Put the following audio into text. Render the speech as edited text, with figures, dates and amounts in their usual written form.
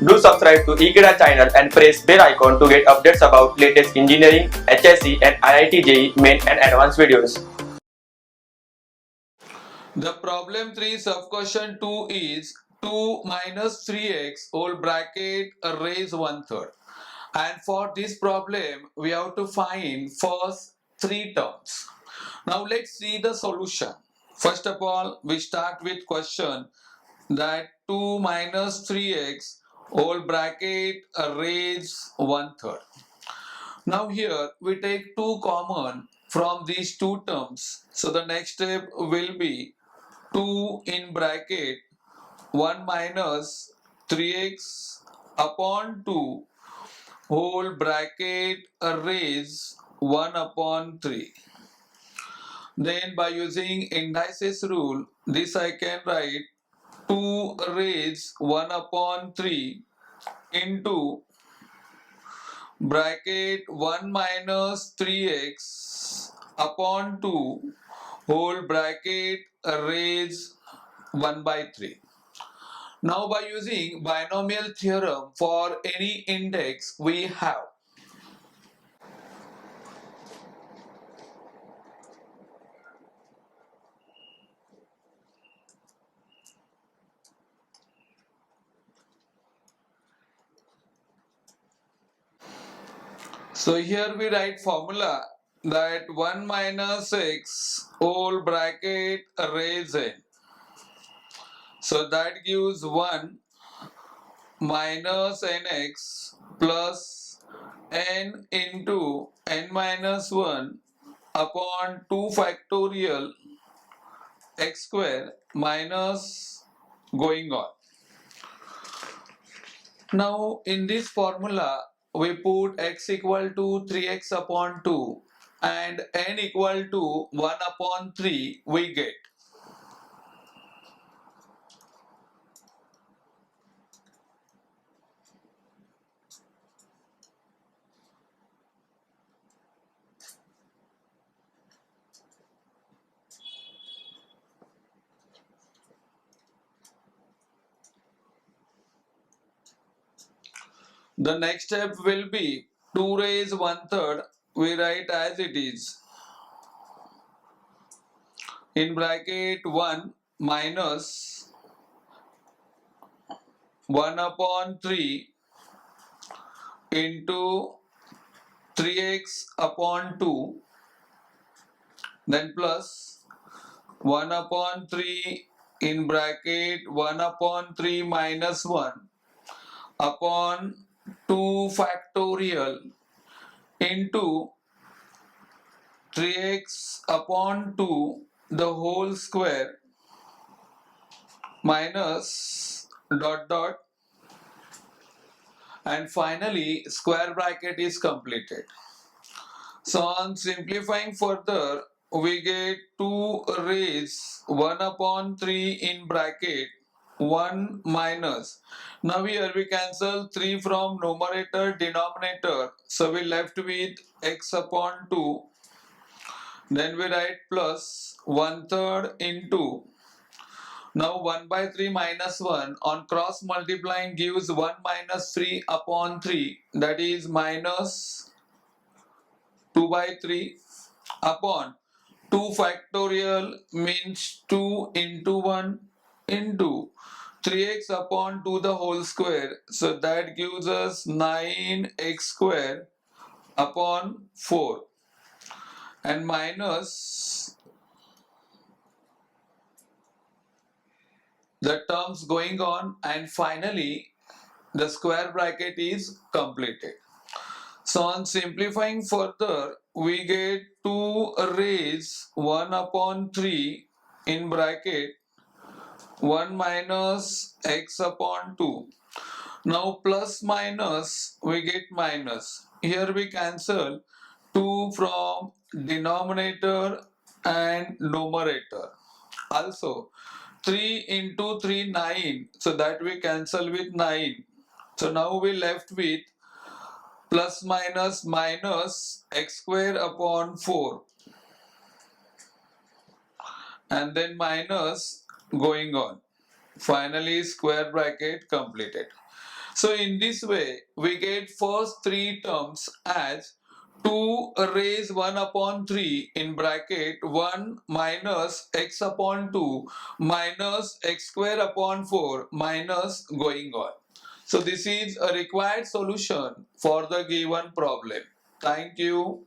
Do subscribe to Ekeeda channel and press bell icon to get updates about latest engineering, HSC and IIT JEE main and advanced videos. The problem 3 sub question 2 is 2 minus 3x whole bracket raise 1/3. And for this problem we have to find first 3 terms. Now let's see the solution. First of all, we start with question that 2 minus 3x whole bracket raise 1/3. Now here we take 2 common from these two terms. So the next step will be 2 in bracket 1 minus 3x upon 2 whole bracket raise 1 upon 3. Then by using indices rule, this I can write 2 raise 1 upon 3 into bracket 1 minus 3x upon 2 whole bracket raise 1 by 3. Now by using binomial theorem for any index we have so here we write formula that 1 minus x whole bracket raise n. So that gives 1 minus nx plus n into n minus 1 upon 2 factorial x square minus going on. Now in this formula we put x equal to 3x upon 2 and n equal to 1 upon 3 we get. The next step will be 2 raise 1/3 we write as it is in bracket 1 minus 1 upon 3 into 3x upon 2 then plus 1 upon 3 in bracket 1 upon 3 minus 1 upon 2 factorial into 3x upon 2 the whole square minus dot dot and finally square bracket is completed. So on simplifying further we get 2 raise 1 upon 3 in bracket 1 minus. Now here we cancel 3 from numerator denominator, so we left with x upon 2. Then we write plus 1/3 into, now 1 by 3 minus 1 on cross multiplying gives 1 minus 3 upon 3, that is minus 2 by 3 upon 2 factorial means 2 into 1 into 3x upon 2 the whole square, so that gives us 9x square upon 4 and minus the terms going on and finally the square bracket is completed. So on simplifying further we get 2 raise 1 upon 3 in bracket 1 minus x upon 2. Now plus minus we get minus. Here we cancel 2 from denominator and numerator. Also 3 into 3 9, so that we cancel with 9. So now we left with plus minus minus x square upon 4 and then minus going on. Finally square bracket completed. So in this way, we get first three terms as 2 raise 1 upon 3 in bracket 1 minus x upon 2 minus x square upon 4 minus going on. So this is a required solution for the given problem. Thank you.